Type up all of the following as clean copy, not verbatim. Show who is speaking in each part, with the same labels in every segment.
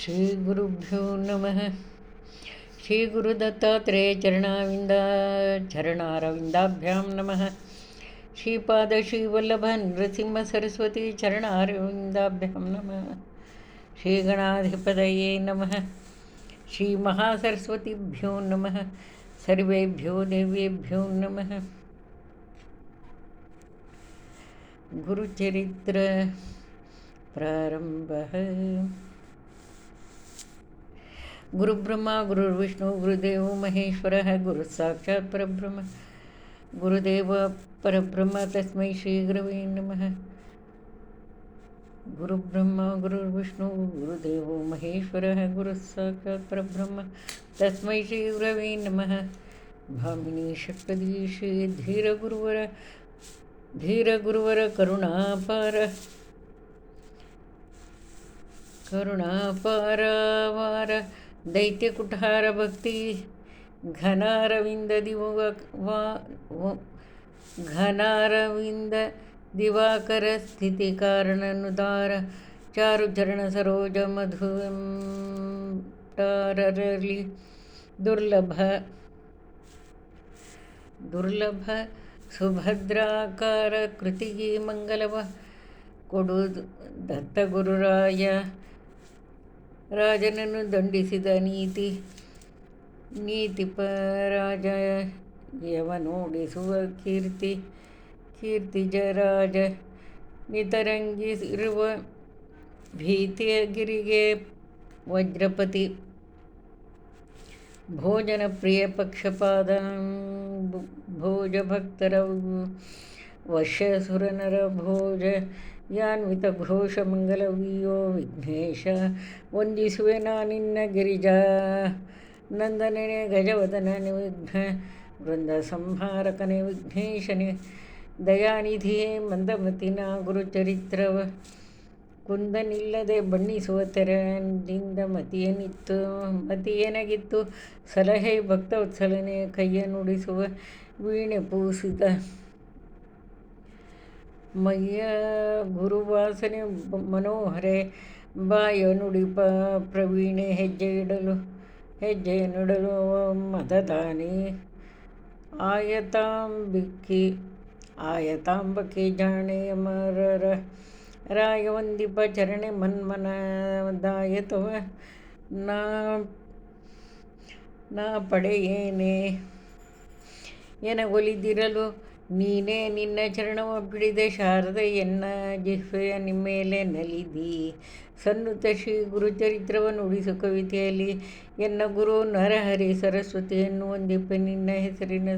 Speaker 1: ಶ್ರೀ ಗುರುಭ್ಯೋ ನಮಃ. ಶ್ರೀ ಗುರು ದತ್ತಾತ್ರೇಯ ಚರಣಾರವಿಂದಾಭ್ಯಾಂ ನಮಃ. ಶ್ರೀಪಾದ ಶ್ರೀವಲ್ಲಭ ನೃಸಿಂಹ ಸರಸ್ವತಿ ಚರಣಾರವಿಂದಾಭ್ಯಾಂ ನಮಃ. ಶ್ರೀ ಗಣಾಧಿಪತಯೇ ನಮಃ. ಶ್ರೀ ಮಹಾಸರಸ್ವತಿಭ್ಯೋ ನಮಃ. ಸರ್ವೇಭ್ಯೋ ದೇವೇಭ್ಯೋ ನಮಃ. ಗುರುಚರಿತ್ರ ಪ್ರಾರಂಭ. ಗುರುಬ್ರಹ್ಮ ಗುರುರ್ವಿಷ್ಣು ಗುರುದೇವೋ ಮಹೇಶ್ವರ ಗುರು ಸಾಕ್ಷಾತ್ ಪರಬ್ರಹ್ಮ ಗುರುದೇವ ಪರಬ್ರಹ್ಮ ತಸ್ಮೈ ಶ್ರೀ ಗುರವೇ ನಮಃ. ಗುರುಬ್ರಹ್ಮ ಗುರುರ್ವಿಷ್ಣು ಗುರುದೇವೋ ಮಹೇಶ್ವರ ಗುರು ಸಾಕ್ಷಾತ್ ಪರಬ್ರಹ್ಮ ತಸ್ಮೈ ಶ್ರೀ ಗುರವೇ ನಮಃ. ಭಾಮಿನಿ ಷಟ್ಪದಿ ಶ್ರೀ ಧೀರ ಗುರುವರ ಕರುಣಾಪಾರವಾರ ದೈತ್ಯ ಕುಠಾರ ಭಕ್ತಿ ಘನಾರವಿಂದ ದಿವಾಕರ ಸ್ಥಿತಿ ಕಾರಣನುದಾರ ಚಾರುಚರಣ ಸರೋಜ ಮಧುರಲಿ ದುರ್ಲಭ ಸುಭದ್ರಾಕಾರ ಕೃತಿಗೆ ಮಂಗಲವ ಕೊಡು ರಾಜನನ್ನು ದಂಡಿಸಿದ ನೀತಿ ಪರಾಜ ಯವನೋಡಿಸುವ ಕೀರ್ತಿಜರಾಜ ನಿತರಂಗಿಸಿರುವ ಭೀತಿಯ ಗಿರಿಗೆ ವಜ್ರಪತಿ ಭೋಜನ ಪ್ರಿಯ ಪಕ್ಷಪಾದ ಭೋಜ ಭಕ್ತರ ವಶ್ಯಸುರನರ ಭೋಜ ಯಾನ್ವಿತ ಘೋಷ ಮಂಗಲವಿಯೋ ವಿಘ್ನೇಶ ವಂದಿಸುವೆ ನಾನಿನ್ನ ಗಿರಿಜಾ ನಂದನನೆ ಗಜವದನ ವಿಘ್ನ ವೃಂದ ಸಂಹಾರಕನೆ ವಿಘ್ನೇಶನೆ ದಯಾನಿಧಿಯೇ ಮಂದಮತಿನ ಗುರುಚರಿತ್ರವ ಕುಂದನಿಲ್ಲದೆ ಬಣ್ಣಿಸುವ ತೆರದಿಂದ ಮತಿಯೇನಗಿತ್ತು ಸಲಹೆ ಭಕ್ತವತ್ಸಲನೆ ಕೈಯ ನುಡಿಸುವ ವೀಣೆ ಪೂಸಿದ ಮಯ್ಯ ಗುರುವಾಸನೆ ಮನೋಹರೆ ಬಾಯ ನುಡಿಪ ಪ್ರವೀಣೆ ಹೆಜ್ಜೆಯ ನೀಡಲು ಮದದಾನಿ ಆಯತಾಂಬಕಿ ಜಾಣೆಯ ಮರರ ರಾಯವಂದಿಪ ಚರಣೆ ಮನ್ಮನದಾಯತವ ನಾ ಪಡೆಯೇನೆ ಎನಗೊಲಿದಿರಲು ನೀನೇ ನಿನ್ನ ಚರಣವ ಬಿಡಿದೆ ಶಾರದೆ ಎನ್ನ ಜಿಹ್ವೆಯ ನಿಮ್ಮೇಲೆ ನಲಿದಿ ಸನ್ನುತ ಶ್ರೀ ಗುರುಚರಿತ್ರವನ್ನು ನುಡಿಸು ಕವಿತೆಯಲ್ಲಿ ಎನ್ನ ಗುರು ನರಹರಿ ಸರಸ್ವತಿಯನ್ನು ವಂದಿಪೆ ನಿನ್ನ ಹೆಸರಿನ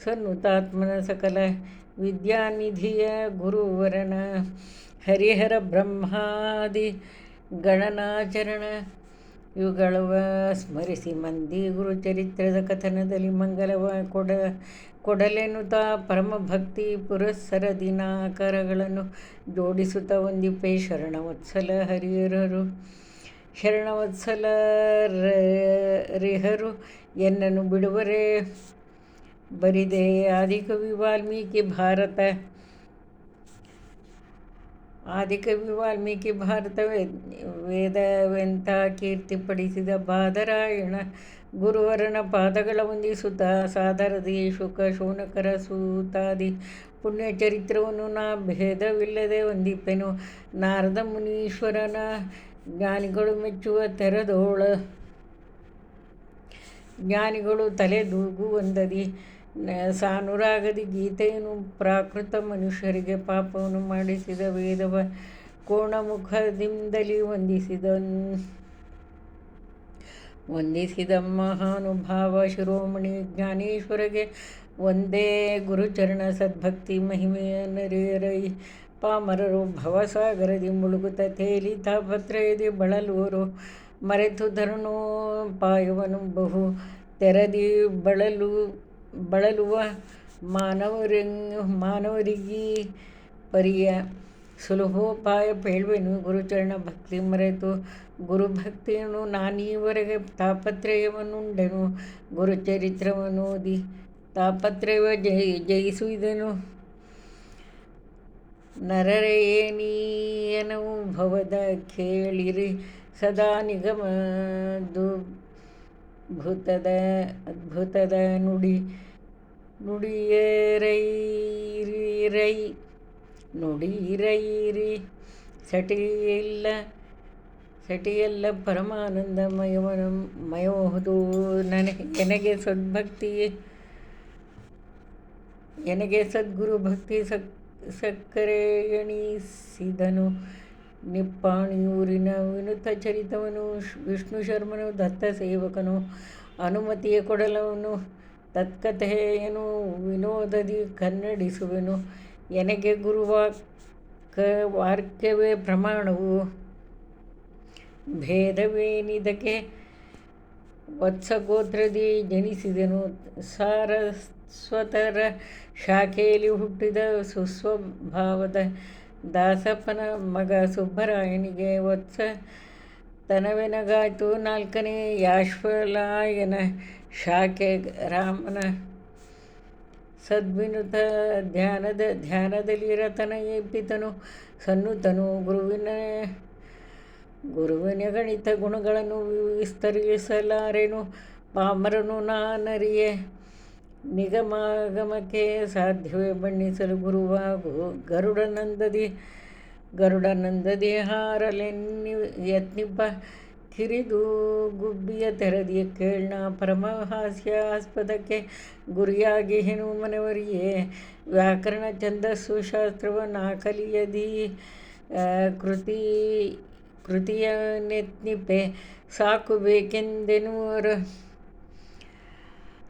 Speaker 1: ಸನ್ನುತಾತ್ಮನ ಸಕಲ ವಿದ್ಯಾನಿಧಿಯ ಗುರುವರನ ಹರಿಹರ ಬ್ರಹ್ಮಾದಿ ಗಣನಾಚರಣ ಇವುಗಳವ ಸ್ಮರಿಸಿ ಮಂದಿ ಗುರುಚರಿತ್ರದ ಕಥನದಲ್ಲಿ ಮಂಗಲವ ಕೊಡಲೆನುತ್ತಾ ಪರಮಭಕ್ತಿ ಪುರಸ್ಸರ ದಿನಾಕರಗಳನ್ನು ಜೋಡಿಸುತ್ತಾ ವಂದಿಪೆ ಶರಣವತ್ಸಲ ರಿಹರು ಎನ್ನನ್ನು ಬಿಡುವರೆ ಬರಿದೆ ಆದಿಕವಿ ವಾಲ್ಮೀಕಿ ಭಾರತ ವೇದವೆಂತ ಕೀರ್ತಿಪಡಿಸಿದ ಬಾದರಾಯಣ ಗುರುವರನ ಪಾದಗಳ ವಂದಿಸುತ್ತಾ ಸಾದರದಿ ಶುನಕರ ಸೂತಾದಿ ಪುಣ್ಯಚರಿತ್ರವನ್ನು ನಾ ಭೇದವಿಲ್ಲದೆ ವಂದಿಪೆನು. ನಾರದ ಮುನೀಶ್ವರನ ಜ್ಞಾನಿಗಳು ಮೆಚ್ಚುವ ಜ್ಞಾನಿಗಳು ತಲೆದೂಗುವಂದದಿ ಸಾನುರಾಗದಿ ಗೀತೆಯನ್ನು ಪ್ರಾಕೃತ ಮನುಷ್ಯರಿಗೆ ಪಾಪವನ್ನು ಮಾಡಿಸಿದ ವೇದವ ಕೋಣಮುಖದಿಂದಲೇ ವಂದಿಸಿದ ಮಹಾನುಭಾವ ಶಿರೋಮಣಿ ಜ್ಞಾನೇಶ್ವರಗೆ ಒಂದೇ ಗುರುಚರಣ ಸದ್ಭಕ್ತಿ ಮಹಿಮೆಯ ನರೇರೈ ಪಾಮರರು ಭವಸಾಗರದಿ ಮುಳುಗುತ್ತ ತೇಲಿ ತಾಪತ್ರಯದಿ ಬಳಲುವರು ಮರೆತು ಧರಣೋಪಾಯವನ್ನು ಬಹು ತೆರದಿ ಬಳಲುವ ಮಾನವರಿಗೀ ಪರಿಯ ಸುಲಭೋಪಾಯ ಪೇಳ್ವೆನು ಗುರುಚರಣ ಭಕ್ತಿ ಮರೆತು ಗುರುಭಕ್ತಿಯನ್ನು ನಾನೀವರೆಗೆ ತಾಪತ್ರಯವನ್ನುಂಡೆನು ಗುರುಚರಿತ್ರವನ್ನು ಓದಿ ತಾಪತ್ರಯವ ಜಯಿಸುವುದೆನು ನರರೆಯೇನೀಯನವು ಭವದ ಕೇಳಿರಿ ಸದಾ ನಿಗಮದುಭುತದ ಅದ್ಭುತದ ನುಡಿಯರೈರಿ ನುಡಿಯಿರೈರಿ ಸಟಿಯಲ್ಲ ಪರಮಾನಂದಮಯವುದು. ಎನಗೆ ಸದ್ಗುರು ಭಕ್ತಿ ಸಕ್ಕರೆಯಣಿಸಿದನು. ನಿಪ್ಪಾಣಿಯೂರಿನ ವಿನುತ ಚರಿತವನು ವಿಷ್ಣು ಶರ್ಮನು ದತ್ತ ಸೇವಕನು ಅನುಮತಿಯ ಕೊಡಲವನು ತತ್ಕಥೆಯನು ವಿನೋದದಿ ಕನ್ನಡಿಸುವೆನು. ಎನಗೆ ವಾಕ್ಯವೇ ಪ್ರಮಾಣವು ಭೇದವೇನಿದಕ್ಕೆ ವತ್ಸಗೋತ್ರದಿ ಜನಿಸಿದೆನು. ಸಾರಸ್ವತರ ಶಾಖೆಯಲ್ಲಿ ಹುಟ್ಟಿದ ಸುಸ್ವಭಾವದ ದಾಸಪ್ಪನ ಮಗ ಸುಬ್ಬರಾಯನಿಗೆ ವತ್ಸತನವೆನಗಾಯ್ತು. ನಾಲ್ಕನೇ ಯಾಶ್ವಲಾಯನ ಶಾಖೆ ರಾಮನ ಸದ್ವಿನುತ ಧ್ಯಾನದಲ್ಲಿ ರತನ ಎಬ್ಬಿತನು ಸನ್ನುತನು. ಗುರುವಿನ ಗಣಿತ ಗುಣಗಳನ್ನು ವಿಸ್ತರಿಸಲಾರೆನು ಪಾಮರನು ನಾನರಿಯೆ. ನಿಗಮಾಗಮಕ್ಕೆ ಸಾಧ್ಯವೇ ಬಣ್ಣಿಸಲು ಗುರುವಾಗು. ಗರುಡನಂದದಿ ಹಾರಲೆನ್ನಿಯತ್ನಿಪ ಕಿರಿದು ಗುಬ್ಬಿಯ ತೆರದಿಯ ಕೇಳ್ನ ಪರಮಹಾಸ್ಯಾಸ್ಪದಕ್ಕೆ ಗುರಿಯಾಗಿಹೆನು ಮನವರಿಯೇ. ವ್ಯಾಕರಣ ಛಂದಸ್ಸು ಶಾಸ್ತ್ರವ ನಾಕಲಿಯದಿ ಕೃತಿಯನೆತ್ನಿಪೆ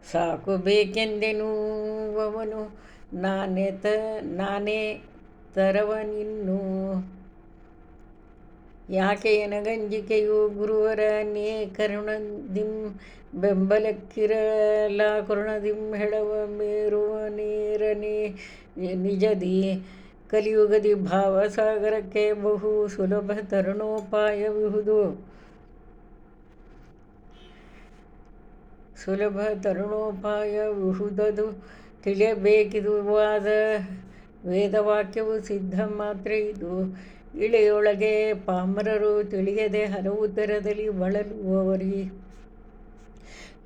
Speaker 1: ಸಾಕು ಬೇಕೆಂದೆನುವವನು ನಾನೇ ತರವನಿನ್ನು. ಯಾಕೆ ಎನಗಂಜಿಕೆಯು ಗುರುವರ ನೇ ಕರುಣದಿಂ ಬೆಂಬಲಕ್ಕಿರಲ ಕರುಣದಿಂ ಹೆಳವ ಮೇರುವ ನೇರನೆ ನಿಜದಿ. ಕಲಿಯುಗದಿ ಭಾವಸಾಗರಕ್ಕೆ ಬಹು ಸುಲಭ ತರುಣೋಪಾಯವಿಹುದದು ತಿಳಿಯಬೇಕಿದು. ವೇದವಾಕ್ಯವು ಸಿದ್ಧ ಮಾತ್ರ ಇದು. ಇಳೆಯೊಳಗೆ ಪಾಮರರು ತಿಳಿಯದೆ ಹಲವು ಥರದಲ್ಲಿ ಬಳಲುವವರಿ.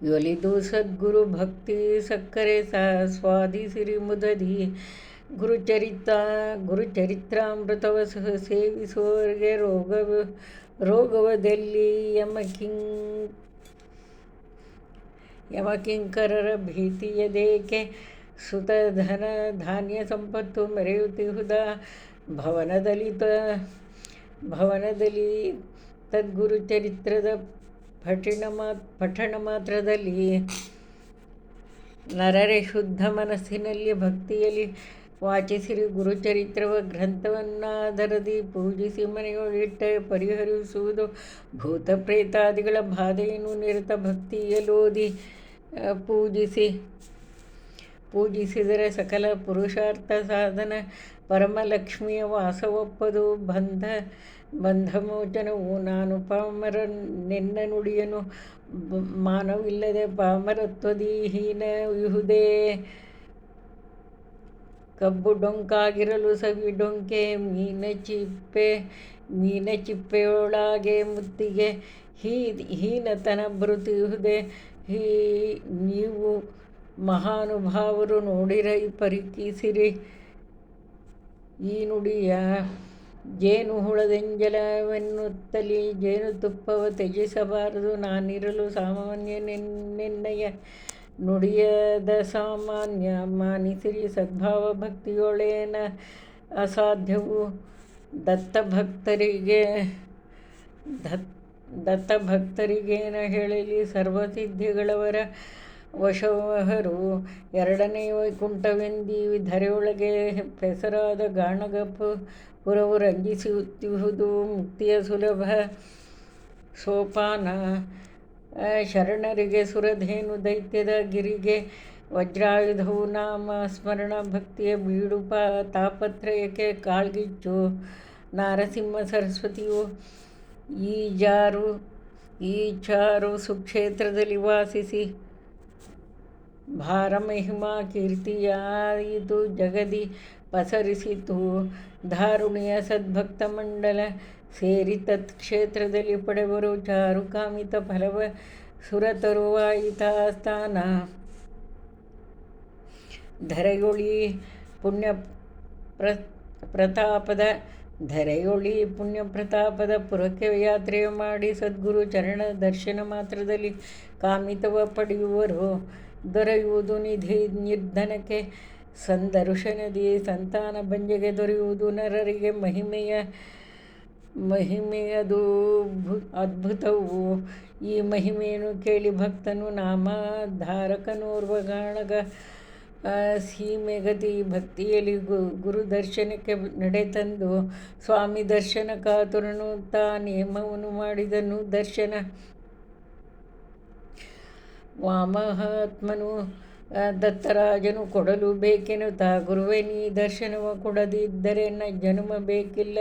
Speaker 1: ಯೊಲಿದು ಸದ್ಗುರು ಭಕ್ತಿ ಸಕ್ಕರೆ ಸ್ವಾದಿಸಿರಿ ಮುದದಿ. ಗುರುಚರಿತ್ರಾಮೃತವ ಸೇವಿಸುವವರಿಗೆ ರೋಗವದಲ್ಲಿ ಯಮಕಿಂಕರರ ಭೀತಿಯದೇಕೆ. ಸುತ ಧನ ಧಾನ್ಯ ಸಂಪತ್ತು ಮೆರೆಯುತ್ತಿಹುದ ಭವನದಲ್ಲಿ ತದ್ಗುರು ಚರಿತ್ರದ ಪಠಣ ಮಾತ್ರದಲ್ಲಿ. ನರರೆ ಶುದ್ಧ ಮನಸ್ಸಿನಲ್ಲಿ ಭಕ್ತಿಯಲ್ಲಿ ವಾಚಿಸಿರಿ ಗುರುಚರಿತ್ರವ ಗ್ರಂಥವನ್ನಾದರದಿ ಪೂಜಿಸಿ ಮನೆಯೊಳಿಟ್ಟ ಪರಿಹರಿಸುವುದು ಭೂತ ಪ್ರೇತಾದಿಗಳ ಬಾಧೆಯನ್ನು ನಿರತ ಭಕ್ತಿಯಲೋದಿ ಪೂಜಿಸಿದರೆ ಸಕಲ ಪುರುಷಾರ್ಥ ಸಾಧನ ಪರಮಲಕ್ಷ್ಮಿಯ ವಾಸವೊಪ್ಪದು ಬಂಧಮೋಚನವು. ನಾನು ಪಾಮರ ನೆನ್ನ ನುಡಿಯನು ಮಾನವಿಲ್ಲದೆ ಪಾಮರತ್ವದಿ ಹೀನವಿಹುದೇ. ಕಬ್ಬು ಡೊಂಕಾಗಿರಲು ಸವಿ ಡೊಂಕೆ ಮೀನಚಿಪ್ಪೆಯೊಳಗೆ ಮುತ್ತಿಗೆ ಹೀನತನ ಬರುತ್ತಿಹುದೇ. ನೀವು ಮಹಾನುಭಾವರು ನೋಡಿರೈ ಪರೀಕ್ಷಿಸಿರಿ ಈ ನುಡಿಯ. ಜೇನು ಹುಳದೆಂಜಲವೆನ್ನುತ್ತಲಿ ಜೇನುತುಪ್ಪವ ತ್ಯಜಿಸಬಾರದು. ನಾನಿರಲು ಸಾಮಾನ್ಯನೆನ್ನಯ ನುಡಿಯದ ಸಾಮಾನ್ಯ ಮಾನಿಸಿರಿ. ಸದ್ಭಾವ ಭಕ್ತಿಯೊಳೇನ ಅಸಾಧ್ಯವು ದತ್ತಭಕ್ತರಿಗೇನ ಹೇಳಲಿ. ಸರ್ವಸಿದ್ಧಿಗಳವರ ವಶವಹರು ಎರಡನೆಯ ವೈಕುಂಠವೆಂದಿ. ಧರೆಯೊಳಗೆ ಪೆಸರಾದ ಗಾಣಗಪುರವು ರಂಜಿಸುತ್ತಿಹುದು ಮುಕ್ತಿಯ ಸುಲಭ ಸೋಪಾನ. ಶರಣರಿಗೆ ಸುರಧೇನು ದೈತ್ಯದ ಗಿರಿಗೆ ವಜ್ರಾಯುಧವು ನಾಮ ಸ್ಮರಣ ಭಕ್ತಿಯ ಬೀಡು ತಾಪತ್ರಯಕ್ಕೆ ಕಾಳ್ಗಿಚ್ಚು. ನಾರಸಿಂಹ ಸರಸ್ವತಿಯು ಈ ಚಾರು ಸುಕ್ಷೇತ್ರದಲ್ಲಿ ವಾಸಿಸಿ ಭಾರಮಹಿಮಾ ಕೀರ್ತಿಯಾಯಿತು ಜಗದಿ ಪಸರಿಸಿತು. ಧಾರುಣಿಯ ಸದ್ಭಕ್ತ ಮಂಡಲ ಸೇರಿ ತತ್ ಕ್ಷೇತ್ರದಲ್ಲಿ ಪಡೆವರು ಚಾರು ಕಾಮಿತ ಫಲವ ಸುರ ತರುವಾಯಿತ ಸ್ಥಾನ. ಧರೆಯೊಳಿ ಪುಣ್ಯ ಪ್ರತಾಪದ ಪುರಕ್ಕೆ ಯಾತ್ರೆಯ ಮಾಡಿ ಸದ್ಗುರು ಚರಣ ದರ್ಶನ ಮಾತ್ರದಲ್ಲಿ ಕಾಮಿತವ ಪಡೆಯುವರು. ದೊರೆಯುವುದು ನಿಧಿ ನಿರ್ಧನಕ್ಕೆ ಸಂದರ್ಶನದಿ ಸಂತಾನ ಭಂಜೆಗೆ ದೊರೆಯುವುದು ನರರಿಗೆ ಮಹಿಮೆಯದು ಅದ್ಭುತವು. ಈ ಮಹಿಮೆಯನ್ನು ಕೇಳಿ ಭಕ್ತನು ನಾಮಧಾರಕನೋರ್ವ ಗಾಣಗ ಸೀಮೆಗತಿ ಭಕ್ತಿಯಲ್ಲಿ ಗುರುದರ್ಶನಕ್ಕೆ ನಡೆತಂದು ಸ್ವಾಮಿ ದರ್ಶನ ಕಾತುರನು ತಾ ನೇಮವನ್ನು ಮಾಡಿದನು. ದರ್ಶನ ವಾಮಹಾತ್ಮನು ದತ್ತರಾಜನು ಕೊಡಲು ಬೇಕೆನ್ನುತ್ತಾ ಗುರುವೇ ನೀ ದರ್ಶನವ ಕೊಡದಿದ್ದರೆ ಜನುಮ ಬೇಕಿಲ್ಲ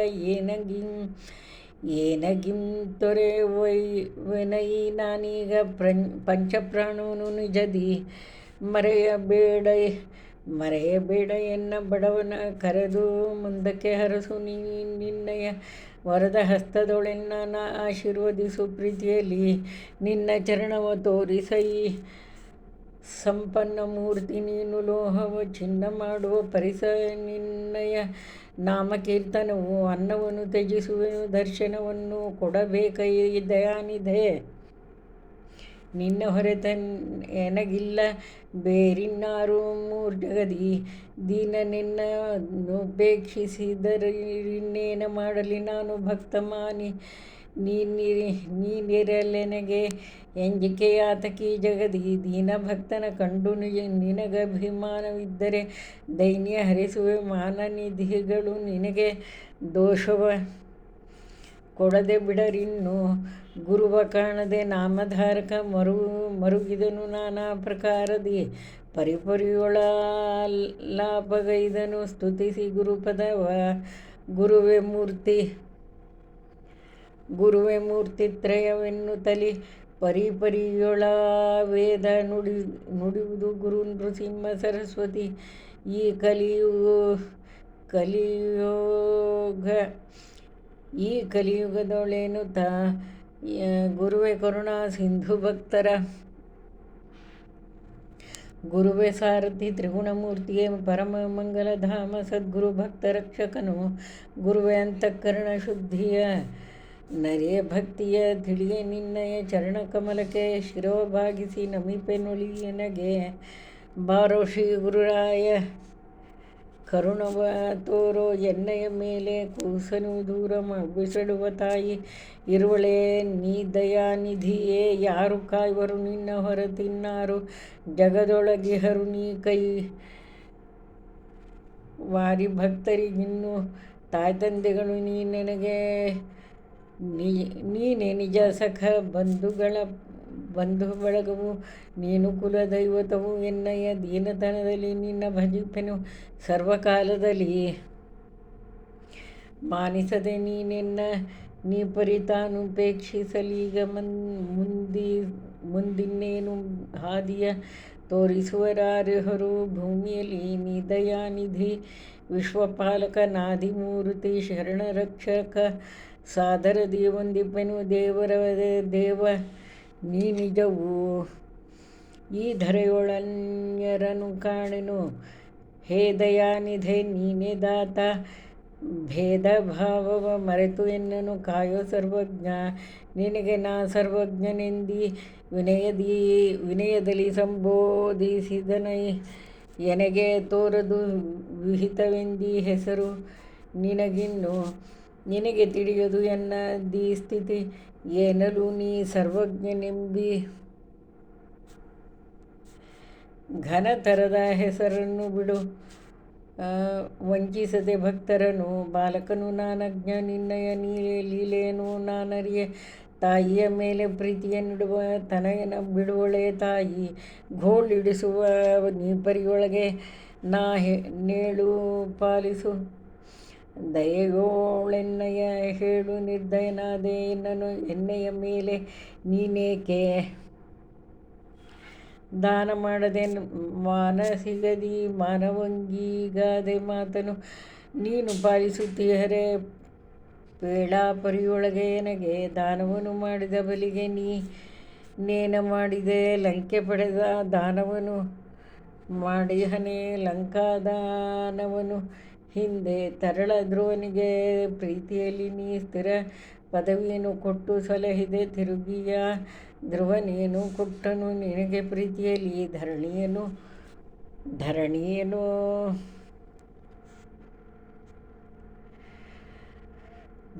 Speaker 1: ಏನಗಿಂ ತೊರೆವೆನೈ ನಾನೀಗ ಪಂಚಪ್ರಾಣವನು ನಿಜದಿ ಮರೆಯಬೇಡ ಎನ್ನ ಬಡವನ ಕರೆದು ಮುಂದಕ್ಕೆ ಹರಸು ನಿನ್ನಯ ವರದ ಹಸ್ತದೊಳೆನ್ನ ಆಶೀರ್ವದಿಸು ಪ್ರೀತಿಯಲ್ಲಿ ನಿನ್ನ ಚರಣವ ತೋರಿಸೈ. ಸಂಪನ್ನ ಮೂರ್ತಿ ನೀನು ಲೋಹವ ಚಿನ್ನ ಮಾಡುವ ಪರಿಸ ನಿನ್ನಯ ನಾಮಕೀರ್ತನವು ಅನ್ನವನ್ನು ತ್ಯಜಿಸುವೆನು ದರ್ಶನವನ್ನು ಕೊಡಬೇಕೈ ದಯಾನಿಧೆ. ನಿನ್ನ ಹೊರೆತ ಎನಗಿಲ್ಲ ಬೇರಿನ್ನಾರು ಮೂರ್ಜಗದಿ ದೀನ ನಿನ್ನನ್ನುಪೇಕ್ಷಿಸಿದರಿನ್ನೇನ ಮಾಡಲಿ ನಾನು ಭಕ್ತಮಾನಿ ನೀನಿರಲೆನಗೆ ಎಂಜಿಕೆಯಾತಕಿ ಜಗದಿ. ದೀನ ಭಕ್ತನ ಕಂಡು ನಿನಗಭಿಮಾನವಿದ್ದರೆ ದೈನ್ಯ ಹರಿಸುವೆ ಮಾನನಿಧಿಗಳು ನಿನಗೆ ದೋಷವ ಕೊಡದೆ ಬಿಡರಿನ್ನು. ಗುರುವ ಕಾಣದೆ ನಾಮಧಾರಕ ಮರುಗಿದನು ನಾನಾ ಪ್ರಕಾರದಿ ಪರಿಪರಿಯೊಳಲಾಪಗೈದನು ಸ್ತುತಿಸಿ ಗುರುಪದವ. ಗುರುವೆ ಮೂರ್ತಿತ್ರಯವೆನ್ನುತ್ತಲಿ ಪರಿಪರಿಯೊಳ ವೇದ ನುಡಿಯುವುದು ಗುರು ನೃಸಿಂಹ ಸರಸ್ವತಿ. ಈ ಕಲಿಯುಗದೊಳೆನುತ ಗುರುವೆ ಕರುಣಾ ಸಿಂಧು ಭಕ್ತರ ಗುರುವೆ ಸಾರಥಿ ತ್ರಿಗುಣಮೂರ್ತಿಯೇ ಪರಮ ಮಂಗಲಧಾಮ ಸದ್ಗುರು ಭಕ್ತ ರಕ್ಷಕನು. ಗುರುವೆ ಅಂತಃಕರಣ ಶುದ್ಧಿಯ ನರಿಯ ಭಕ್ತಿಯ ತಿಳಿಯ ನಿನ್ನಯ ಚರಣ ಕಮಲಕ್ಕೆ ಶಿರವಭಾಗಿಸಿ ನಮಿಪೆನೊಳಿಯನಗೆ. ಬಾರೋ ಶ್ರೀ ಗುರುರಾಯ ಕರುಣವ ತೋರೋ ಎನ್ನಯ ಮೇಲೆ ಕೂಸನು ದೂರ ಬಿಸಡುವ ತಾಯಿ ಇರುವಳೆ ನೀ ದಯಾನಿಧಿಯೇ. ಯಾರು ಕಾಯುವರು ನಿನ್ನ ಹೊರತಿನ್ನಾರು ಜಗದೊಳಗಿಹರು ನೀ ಕೈ ವಾರಿ ಭಕ್ತರಿಗಿನ್ನು ತಾಯ್ತಂದೆಗಳು ನೀನೆ ನಿಜ ಸಖ ಬಂಧು ಬಳಗವು ನೀನು ಕುಲ ದೈವತವು. ಎನ್ನಯ ದೀನತನದಲ್ಲಿ ನಿನ್ನ ಭಜಿಪೆನು ಸರ್ವಕಾಲದಲ್ಲಿ ಮಾನಿಸದೆ ನೀ ಪರಿತಾನುಪೇಕ್ಷಿಸಲೀಗ ಮುಂದಿನ್ನೇನು ಹಾದಿಯ ತೋರಿಸುವರಾರ್ಹರು ಭೂಮಿಯಲ್ಲಿ. ನೀ ದಯಾನಿಧಿ ವಿಶ್ವಪಾಲಕ ನಾದಿಮೂರ್ತಿ ಶರಣ ರಕ್ಷಕ ಸಾದರದಿ ವಂದಿಪೆನು ದೇವ ನೀ ನಿಜವು. ಈ ಧರೆಯೊಳನ್ಯರನು ಕಾಣೆನು ಹೇ ದಯಾನಿಧೆ ನೀನೇ ದಾತ. ಭೇದ ಭಾವವ ಮರೆತು ಎನ್ನನು ಕಾಯೋ ಸರ್ವಜ್ಞ. ನಿನಗೆ ನಾ ಸರ್ವಜ್ಞನೆಂದಿ ವಿನಯದಲ್ಲಿ ಸಂಬೋಧಿಸಿದನೈ. ಎನಗೆ ತೋರದು ವಿಹಿತವೆಂದಿ ಹೆಸರು ನಿನಗೆ ತಿಳಿಯದು ಎನ್ನದಿ ಸ್ಥಿತಿ ಏನಲು ನೀ ಸರ್ವಜ್ಞನೆಂಬಿ. ಘನತರದ ಹೆಸರನ್ನು ಬಿಡು ವಂಚಿಸದೆ ಭಕ್ತರನು. ಬಾಲಕನು ನಾನಜ್ಞ ನಿನ್ನಯ ಲೀಲೆಯನ್ನು ನಾನರಿಯೆ. ತಾಯಿಯ ಮೇಲೆ ಪ್ರೀತಿಯನ್ನಿಡುವ ತನಯನ ಬಿಡುವಳೆ ತಾಯಿ. ಘೋಳಿಡಿಸುವ ನೀಪರಿಯೊಳಗೆ ನಾ ನೇಳು ಪಾಲಿಸು. ದಯೆಯೋಳೆನ್ನಯ ಹೇಳು ನಿರ್ದಯನಾದೆ ಎನ್ನಯ ಮೇಲೆ ನೀನೇಕೆ ದಾನ ಮಾಡದೆ ಮಾನಸಿಗದಿ ಮಾನವಂಗೀಗಾದೆ ಮಾತನು ನೀನು ಪಾಲಿಸುತ್ತೀಹರೆ ವೇಳಾಪರಿಯೊಳಗೆ ನನಗೆ ದಾನವನ್ನು ಮಾಡಿದ ಬಲಿಗೆ ನೇನ ಮಾಡಿದೆ. ಲಂಕೆ ಪಡೆದ ದಾನವನ್ನು ಮಾಡಿಹನೆ ಲಂಕಾದಾನವನು ಹಿಂದೆ ತರಳ ಧ್ರುವನಿಗೆ ಪ್ರೀತಿಯಲ್ಲಿ ನೀ ಸ್ಥಿರ ಪದವಿಯನ್ನು ಕೊಟ್ಟು ಸಲಹಿದೆ. ತಿರುಗಿಯ ಧ್ರುವನೇನು ಕೊಟ್ಟನು ನಿನಗೆ ಪ್ರೀತಿಯಲ್ಲಿ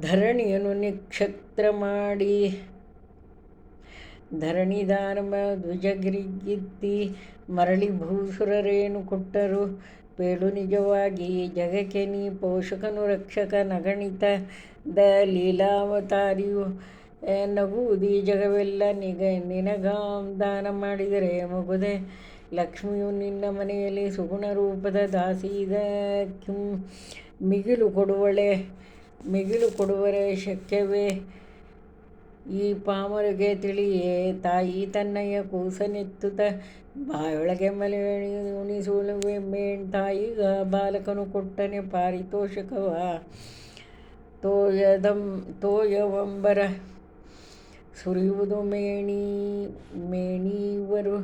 Speaker 1: ಧರಣಿಯನ್ನು ನಿಕ್ಷತ್ರ ಮಾಡಿ ಧರಣಿದಾನವ ದ್ವಿಜಗಿರಿಗಿತ್ತಿ ಮರಳಿ ಭೂಸುರರೇನು ಕೊಟ್ಟರು ಪೇಳು ನಿಜವಾಗಿ ಜಗಕ್ಕೆ ನೀ ಪೋಷಕನು ರಕ್ಷಕ ನಗಣಿತದ ಲೀಲಾವತಾರಿಯು ನಗುವುದಿ ಜಗವೆಲ್ಲ ನಿನಗಾಂ ದಾನ ಮಾಡಿದರೆ ಮಗುದೆ ಲಕ್ಷ್ಮಿಯು ನಿನ್ನ ಮನೆಯಲ್ಲಿ ಸುಗುಣ ರೂಪದ ದಾಸಿದ ಮಿಗಿಲು ಕೊಡುವರೆ ಶಕ್ಯವೇ ಈ ಪಾಮರಿಗೆ ತಿಳಿಯೇ. ತಾಯಿ ತನ್ನಯ್ಯ ಕೂಸನೆತ್ತುತ್ತ ಬಾಯೊಳಗೆ ಉಣಿಸುಳುವೆ ತಾಯಿಗ ಬಾಲಕನು ಕೊಟ್ಟನೆ ಪಾರಿತೋಷಕವ ತೋಯವಂಬರ ಸುರಿಯುವುದು ಮೇಣಿವರು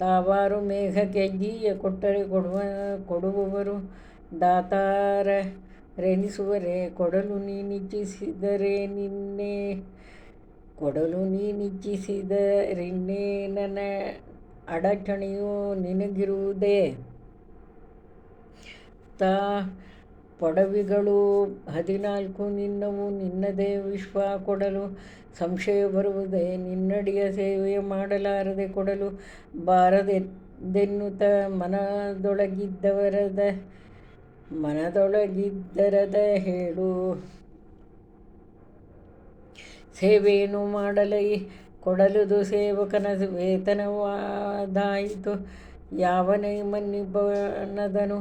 Speaker 1: ತಾವಾರು ಮೇಘಕ್ಕೆ ಅಜ್ಜಿಯ ಕೊಟ್ಟರೆ ಕೊಡುವವರು ದಾತಾರರೆನಿಸುವರೆ. ಕೊಡಲು ನೀನಿಚ್ಛಿಸಿದರಿನ್ನೇ ನನ್ನ ಅಡಚಣೆಯು ನಿನಗಿರುವುದೇ. ಪೊಡವಿಗಳು 14 ನಿನ್ನವು ನಿನ್ನದೇ ವಿಶ್ವ ಕೊಡಲು ಸಂಶಯ ಬರುವುದೇ. ನಿನ್ನಡಿಯ ಸೇವೆಯ ಮಾಡಲಾರದೆ ಕೊಡಲು ಬಾರದೆನ್ನುತ್ತ ಮನದೊಳಗಿದ್ದರದ ಹೇಳು. ಸೇವೆಯನ್ನು ಮಾಡಲೈ ಕೊಡಲುದು ಸೇವಕನ ವೇತನವಾದಾಯಿತು. ಯಾವನೈ ಮನ್ನಿಪನದನು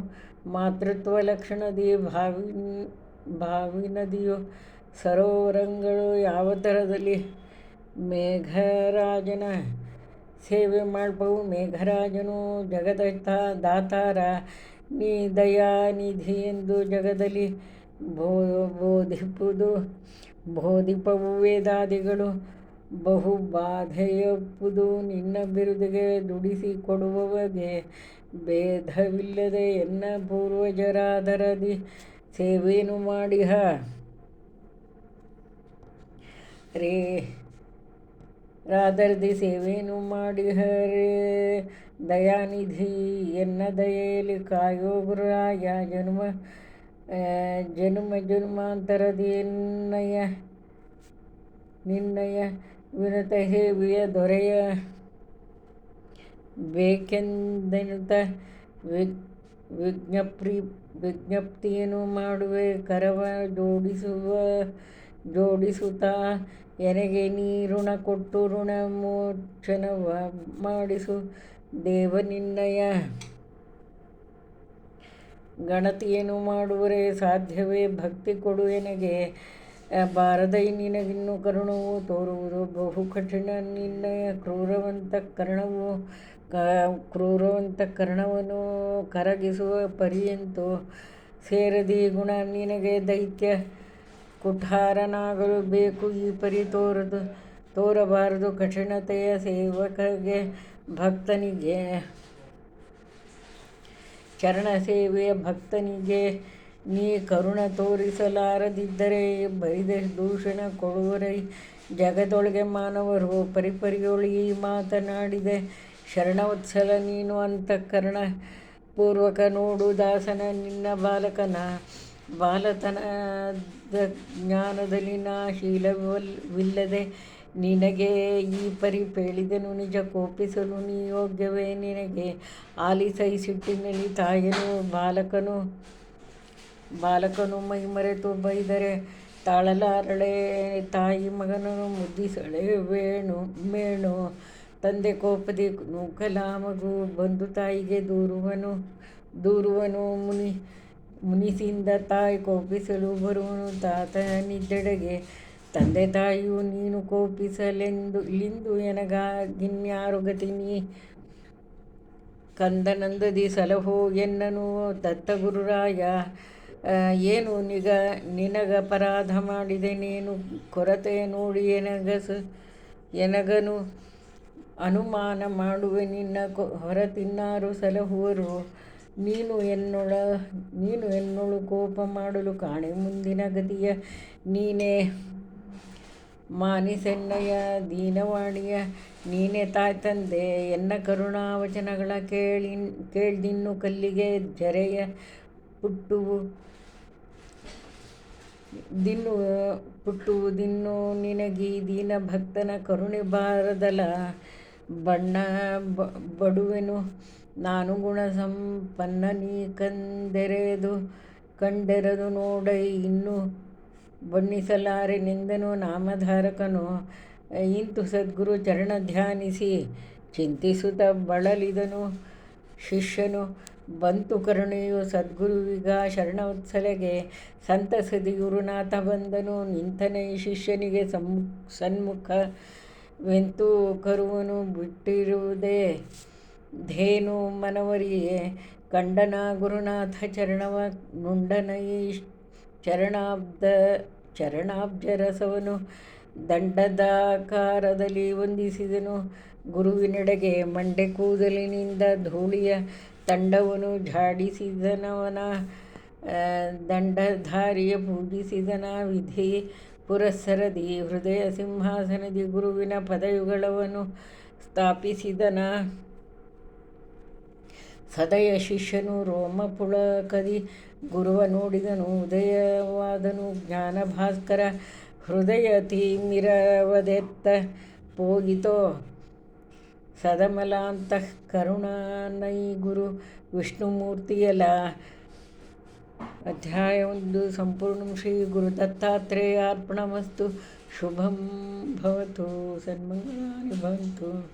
Speaker 1: ಮಾತೃತ್ವ ಲಕ್ಷಣದಿ ಭಾವಿನದಿಯು ಸರೋವರಂಗಳು ಯಾವ ಥರದಲ್ಲಿ ಮೇಘರಾಜನ ಸೇವೆ ಮಾಡ್ಪವು. ಮೇಘರಾಜನು ಜಗದ ದಾತಾರ ನೀ ದಯಾನಿಧಿಯೆಂದು ಜಗದಲ್ಲಿ ಬೋಧಿಪವು ವೇದಾದಿಗಳು ಬಹು ಬಾಧೆಯಪ್ಪುದು. ನಿನ್ನ ಬಿರುದಿಗೆ ದುಡಿಸಿ ಕೊಡುವವಗೆ ಭೇದವಿಲ್ಲದೆ ಎನ್ನ ಪೂರ್ವಜರಾದರದಿ ಸೇವೆಯನ್ನು ಮಾಡಿಹ ರೇ ದಯಾನಿಧಿ ಎನ್ನ ದಯೆಯಲ್ಲಿ ಕಾಯೋ ಗುರುರಾಯ. ಜನುಮ ನಿನ್ನಯ ವಿನುತ ಹೇವಿಯ ದೊರೆಯ ಬೇಕೆಂದೆನುತ ವಿಜ್ಞಪ್ತಿಯನ್ನು ಮಾಡುವೆ. ಕರವ ಜೋಡಿಸುತ್ತಾ ಎನಗೆ ನೀ ಋಣ ಕೊಟ್ಟು ಋಣ ಮೋಚನವ ಮಾಡಿಸು ದೇವ. ನಿನ್ನಯ ಗಣತಿಯನ್ನು ಮಾಡುವರೆ ಸಾಧ್ಯವೇ. ಭಕ್ತಿ ಕೊಡು ಎನಗೆ ಬಾರದೈ ನಿನಗಿನ್ನು ಕರುಣವು ತೋರುವುದು ಬಹು ಕಠಿಣ. ನಿನ್ನಯ ಕ್ರೂರವಂತಕರ್ಣವನ್ನು ಕರಗಿಸುವ ಪರಿಯಂತೂ ಸೇರದಿ ಗುಣ. ನಿನಗೆ ದೈತ್ಯ ಕುಠಾರನಾಗಲು ಬೇಕು ಈ ಪರಿ ತೋರಬಾರದು ಕಠಿಣತೆಯ. ಸೇವಕಗೆ ಭಕ್ತನಿಗೆ ಚರಣ ಸೇವೆಯ ಭಕ್ತನಿಗೆ ನೀ ಕರುಣ ತೋರಿಸಲಾರದಿದ್ದರೆ ಬರಿದ ದೂಷಣ ಕೊಡುವರೈ ಜಗದೊಳಗೆ ಮಾನವರು. ಪರಿಪರಿಯೊಳಿ ಮಾತನಾಡಿದೆ ಶರಣವತ್ಸಲ ನೀನು ಅಂತಃಕರಣ ಪೂರ್ವಕ ನೋಡು ದಾಸನ ನಿನ್ನ ಬಾಲತನದ ಜ್ಞಾನದಲ್ಲಿ ನಾ ಶೀಲವಿಲ್ಲದೆ ನಿನಗೆ ಈ ಪರಿ ಪೇಳಿದೆನು ನಿಜ. ಕೋಪಿಸಲು ನೀ ಯೋಗ್ಯವೇ ನಿನಗೆ ಆಲಿಸೈ ಸಿಟ್ಟಿನಲ್ಲಿ ತಾಯನು ಬಾಲಕನು ಮೈಮರೆತು ಬೈದರೆ ತಾಳಲಾರಳೆ. ತಾಯಿ ಮಗನನ್ನು ಮುದ್ದಿಸಳೆ ಮೇಣು ತಂದೆ ಕೋಪದಿ ನೂಕಲ ಮಗು. ಬಂದು ತಾಯಿಗೆ ದೂರುವನು ಮುನಿಸಿಂದ ತಾಯಿ ಕೋಪಿಸಲು ಬರುವನು ತಾತನಿದ್ದೆಡೆಗೆ. ತಂದೆ ತಾಯಿಯು ನೀನು ಕೋಪಿಸಲೆಂದು ಎನಗಾಗಿನ್ಯಾರು ಗತಿ. ನೀ ಕಂದನಂದದಿ ಸಲಹೋ ಎನ್ನನು ದತ್ತ ಗುರುರಾಯ. ಏನು ನಿನಗಪರಾಧ ಮಾಡಿದೆ ನೀನು ಕೊರತೆ ನೋಡಿ ಎನಗನು ಅನುಮಾನ ಮಾಡುವೆ ನಿನ್ನ ಹೊರತಿನ್ನಾರು ಸಲಹುವರು ನೀನು ಎನ್ನೊಳು ಕೋಪ ಮಾಡಲು ಕಾಣೆ ಮುಂದಿನ ಗತಿಯ ನೀನೇ ಮಾನಿಸೆನ್ನಯ ದೀನವಾಣಿಯ ನೀನೇ ತಾಯ್ತಂದೆ ಎನ್ನ ಕರುಣಾವಚನಗಳ ಕೇಳ್ದಿನ್ನು ಕಲ್ಲಿಗೆ ಜರೆಯ ಪುಟ್ಟುವುದಿನ್ನು ನಿನಗೀ ದೀನ ಭಕ್ತನ ಕರುಣೆ ಬಾರದಲ ಬಡುವೆನು ನಾನು ಗುಣ ಸಂಪನ್ನ ನೀ ಕಂಡೆರದು ನೋಡೈ ಇನ್ನು ಬಣ್ಣಿಸಲಾರೆನೆಂದನು ನಾಮಧಾರಕನು ಇಂತು ಸದ್ಗುರು ಚರಣ ಧ್ಯಾನಿಸಿ ಚಿಂತಿಸುತ್ತ ಬಳಲಿದನು ಶಿಷ್ಯನು ಬಂತು ಕರುಣೆಯು ಸದ್ಗುರುವಿಗ ಶರಣವತ್ಸಲೆಗೆ ಸಂತಸದಿ ಗುರುನಾಥ ಬಂದನು ನಿಂತನೇ ಶಿಷ್ಯನಿಗೆ ಸನ್ಮುಖವೆಂತು ಕರುವನು ಬಿಟ್ಟಿರುವುದೇ ಧೇನು ಮನವರಿಯೇ ಕಂಡನ ಗುರುನಾಥ ಚರಣವ ನುಂಡನೈ ಚರಣಾಬ್ಜರಸವನು ದಂಡದಾಕಾರದಲ್ಲಿ ವಂದಿಸಿದನು ಗುರುವಿನೆಡೆಗೆ ಮಂಡೆ ಕೂದಲಿನಿಂದ ಧೂಳಿಯ ತಂಡವನು ಝಾಡಿಸಿದನವನ ದಂಡಧಾರಿಯ ಪೂಜಿಸಿದನ ವಿಧಿ ಪುರಸ್ಸರದಿ ಹೃದಯ ಸಿಂಹಾಸನದಿ ಗುರುವಿನ ಪದಯುಗಳವನು ಸ್ಥಾಪಿಸಿದನ ಸದಯ ಶಿಷ್ಯನು ರೋಮ ಪುಳಕದಿ ಗುರುವ ನೋಡಿದನು ಉದಯವಾದನು ಜ್ಞಾನ ಭಾಸ್ಕರ ಹೃದಯ ತಿಮಿರವದೆತ್ತ ಪೋಗಿತೋ ಸದಮಲಾಂತಃ ಕರುಣಾನೈ ಗುರು ವಿಷ್ಣುಮೂರ್ತಿಯಲ. ಅಧ್ಯಾಯ 1 ಸಂಪೂರ್ಣಂ ಶ್ರೀ ಗುರು ದತ್ತಾತ್ರೇಯಾರ್ಪಣಮಸ್ತು. ಶುಭಂ ಭವತು. ಸನ್ಮಂಗಳಾನಿ ಭವಂತು.